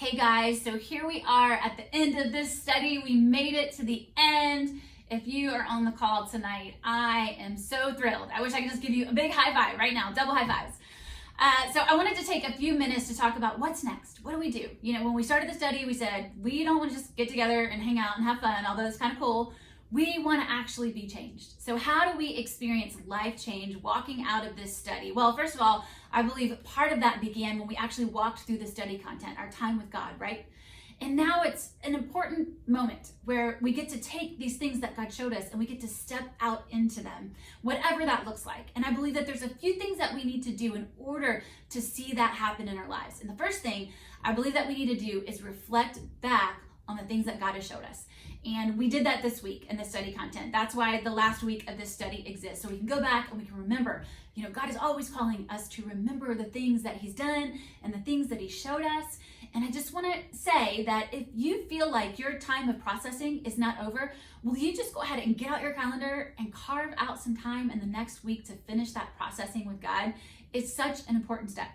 Hey guys, so here we are at the end of this study. We made it to the end. If you are on the call tonight, I am so thrilled. I wish I could just give you a big high five right now, double high fives. So I wanted to take a few minutes to talk about what's next. What do we do? You know, when we started the study, we said, we don't want to just get together and hang out and have fun, although it's kind of cool. We want to actually be changed. So how do we experience life change walking out of this study? Well, first of all, I believe part of that began when we actually walked through the study content, our time with God, right? And now it's an important moment where we get to take these things that God showed us and we get to step out into them, whatever that looks like. And I believe that there's a few things that we need to do in order to see that happen in our lives. And the first thing I believe that we need to do is reflect back on the things that God has showed us. And we did that this week in the study content. That's why the last week of this study exists. So we can go back and we can remember, you know, God is always calling us to remember the things that He's done and the things that He showed us. And I just want to say that if you feel like your time of processing is not over, will you just go ahead and get out your calendar and carve out some time in the next week to finish that processing with God? It's such an important step.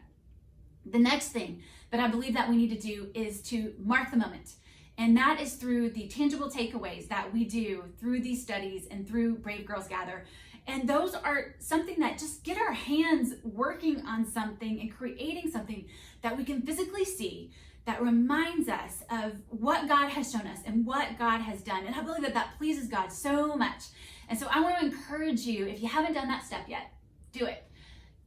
The next thing that I believe that we need to do is to mark the moment. And that is through the tangible takeaways that we do through these studies and through Brave Girls Gather. And those are something that just get our hands working on something and creating something that we can physically see that reminds us of what God has shown us and what God has done. And I believe that that pleases God so much. And so I want to encourage you, if you haven't done that step yet, do it.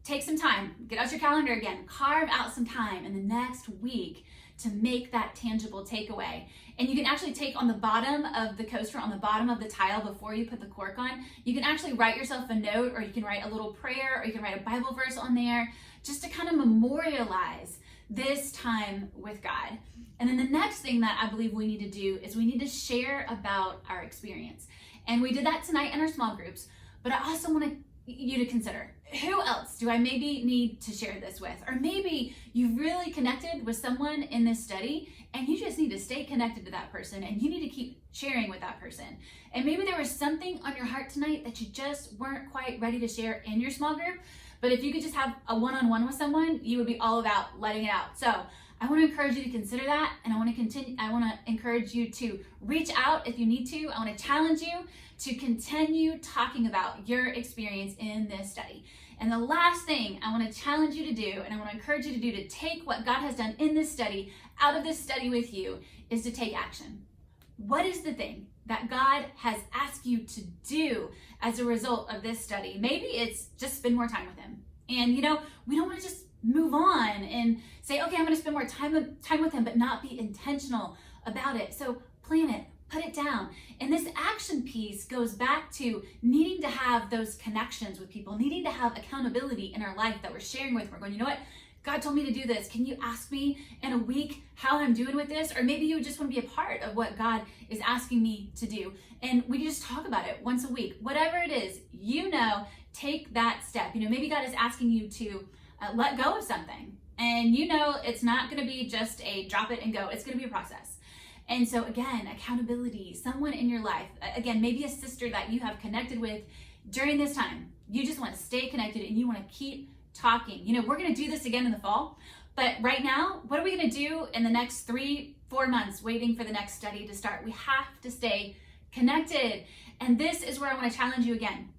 Take some time, get out your calendar again, carve out some time in the next week to make that tangible takeaway. And you can actually take on the bottom of the coaster, on the bottom of the tile before you put the cork on, you can actually write yourself a note, or you can write a little prayer, or you can write a Bible verse on there, just to kind of memorialize this time with God. And then the next thing that I believe we need to do is we need to share about our experience. And we did that tonight in our small groups, but I also want you to consider, who else do I maybe need to share this with? Or maybe you've really connected with someone in this study and you just need to stay connected to that person and you need to keep sharing with that person. And maybe there was something on your heart tonight that you just weren't quite ready to share in your small group, but if you could just have a one-on-one with someone, you would be all about letting it out. So I want to encourage you to consider that, and I want to encourage you to reach out if you need to. I want to challenge you to continue talking about your experience in this study. And the last thing I want to challenge you to do, and I want to encourage you to do to take what God has done in this study out of this study with you, is to take action. What is the thing that God has asked you to do as a result of this study? Maybe it's just spend more time with Him. And you know, we don't want to just move on and say, okay, I'm going to spend more time with Him, but not be intentional about it. So plan it, put it down. And this action piece goes back to needing to have those connections with people, needing to have accountability in our life that we're sharing with. We're going, you know what? God told me to do this. Can you ask me in a week how I'm doing with this? Or maybe you just want to be a part of what God is asking me to do. And we just talk about it once a week. Whatever it is, you know, take that step. You know, maybe God is asking you to let go of something. And you know, it's not going to be just a drop it and go. It's going to be a process. And so again, accountability, someone in your life, again, maybe a sister that you have connected with during this time. You just want to stay connected and you want to keep talking. You know, we're going to do this again in the fall, but right now, what are we going to do in the next 3-4 months waiting for the next study to start? We have to stay connected. And this is where I want to challenge you again.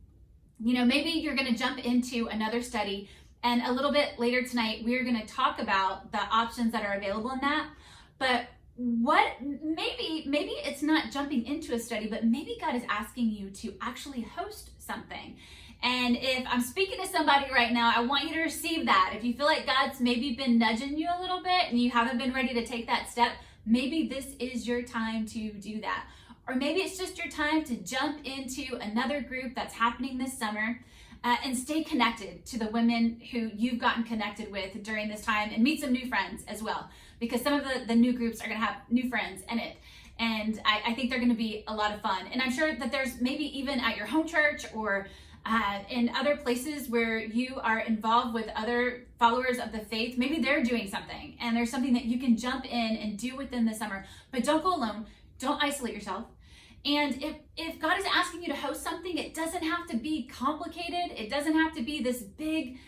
You know, maybe you're going to jump into another study, and a little bit later tonight, we're going to talk about the options that are available in that. But maybe it's not jumping into a study, but maybe God is asking you to actually host something. And if I'm speaking to somebody right now, I want you to receive that. If you feel like God's maybe been nudging you a little bit and you haven't been ready to take that step, maybe this is your time to do that. Or maybe it's just your time to jump into another group that's happening this summer and stay connected to the women who you've gotten connected with during this time and meet some new friends as well. Because some of the new groups are going to have new friends in it. And I think they're going to be a lot of fun. And I'm sure that there's maybe even at your home church or in other places where you are involved with other followers of the faith, maybe they're doing something and there's something that you can jump in and do with them this summer. But don't go alone. Don't isolate yourself. And if God is asking you to host something, it doesn't have to be complicated. It doesn't have to be this big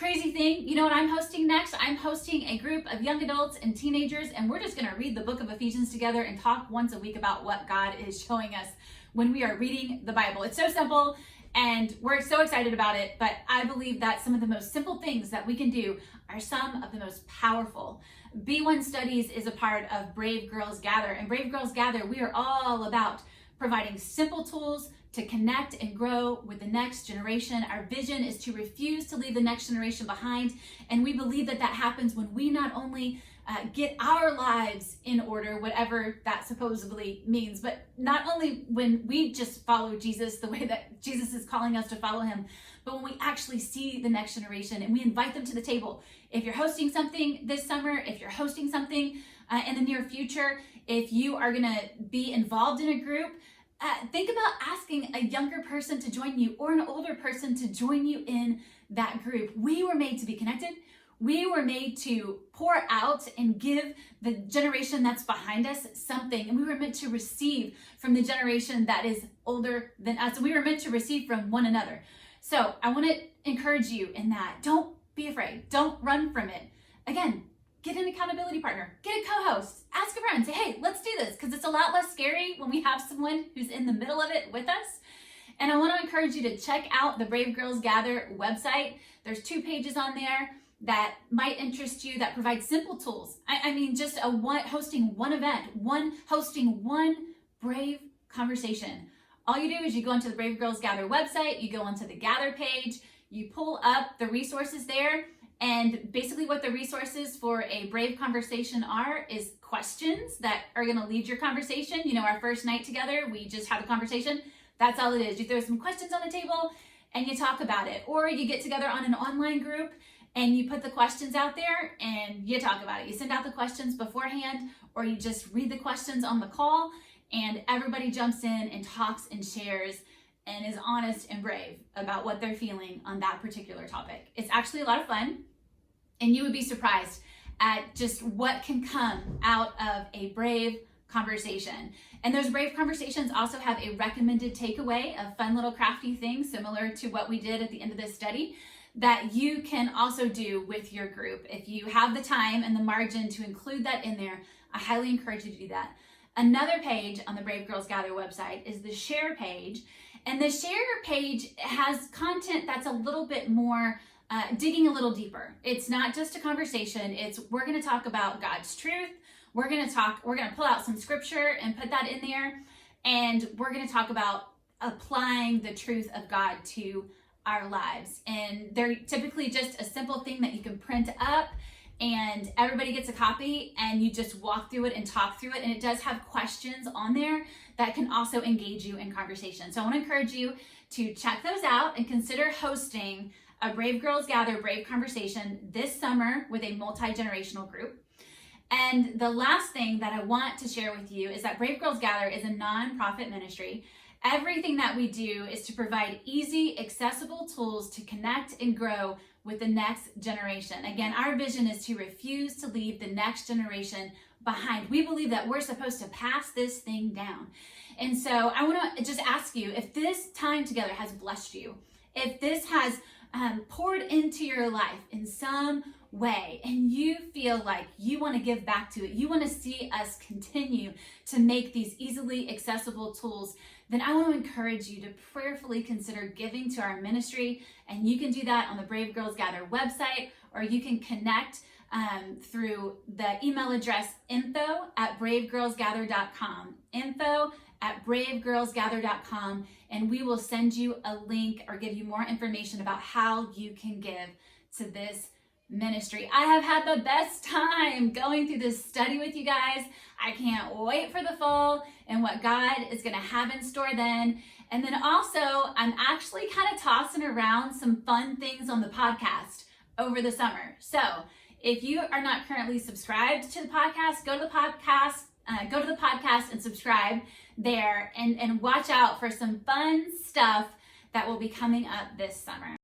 Crazy thing, you know what I'm hosting next? I'm hosting a group of young adults and teenagers, and we're just gonna read the book of Ephesians together and talk once a week about what God is showing us when we are reading the Bible. It's so simple, and we're so excited about it, but I believe that some of the most simple things that we can do are some of the most powerful. B1 Studies is a part of Brave Girls Gather, and Brave Girls Gather, we are all about providing simple tools to connect and grow with the next generation. Our vision is to refuse to leave the next generation behind, and we believe that that happens when we not only get our lives in order, whatever that supposedly means, but not only when we just follow Jesus the way that Jesus is calling us to follow him, but when we actually see the next generation and we invite them to the table. If you're hosting something this summer, if you're hosting something in the near future, if you are gonna be involved in a group, think about asking a younger person to join you or an older person to join you in that group. We were made to be connected. We were made to pour out and give the generation that's behind us something. And we were meant to receive from the generation that is older than us. And we were meant to receive from one another. So I want to encourage you in that. Don't be afraid. Don't run from it. Again, get an accountability partner, get a co-host, ask a friend, say, hey, let's do this, because it's a lot less scary when we have someone who's in the middle of it with us. And I want to encourage you to check out the Brave Girls Gather website. There's 2 pages on there that might interest you that provide simple tools. I mean, just hosting one event, hosting one Brave conversation. All you do is you go onto the Brave Girls Gather website, you go onto the Gather page, you pull up the resources there, and basically what the resources for a Brave conversation are is questions that are gonna lead your conversation. You know, our first night together, we just had a conversation. That's all it is. You throw some questions on the table and you talk about it. Or you get together on an online group and you put the questions out there and you talk about it. You send out the questions beforehand, or you just read the questions on the call, and everybody jumps in and talks and shares and is honest and brave about what they're feeling on that particular topic. It's actually a lot of fun, and you would be surprised at just what can come out of a Brave conversation. And those Brave conversations also have a recommended takeaway, a fun little crafty thing similar to what we did at the end of this study that you can also do with your group. If you have the time and the margin to include that in there, I highly encourage you to do that. Another page on the Brave Girls Gather website is the share page. And the share page has content that's a little bit more digging a little deeper. It's not just a conversation. We're going to talk about God's truth. We're going to pull out some scripture and put that in there. And we're going to talk about applying the truth of God to our lives. And they're typically just a simple thing that you can print up and everybody gets a copy and you just walk through it and talk through it. And it does have questions on there that can also engage you in conversation. So I want to encourage you to check those out and consider hosting a Brave Girls Gather Brave conversation this summer with a multi-generational group. And the last thing that I want to share with you is that Brave Girls Gather is a nonprofit ministry. Everything that we do is to provide easy, accessible tools to connect and grow with the next generation. Again, our vision is to refuse to leave the next generation behind. We believe that we're supposed to pass this thing down. And so I want to just ask you, if this time together has blessed you, if this has poured into your life in some way, and you feel like you want to give back to it, you want to see us continue to make these easily accessible tools, then I want to encourage you to prayerfully consider giving to our ministry. And you can do that on the Brave Girls Gather website, or you can connect through the email address info@bravegirlsgather.com, info@bravegirlsgather.com, and we will send you a link or give you more information about how you can give to this ministry. I have had the best time going through this study with you guys. I can't wait for the fall and what God is going to have in store then. And then also, I'm actually kind of tossing around some fun things on the podcast over the summer. So if you are not currently subscribed to the podcast, go to the podcast and subscribe there and watch out for some fun stuff that will be coming up this summer.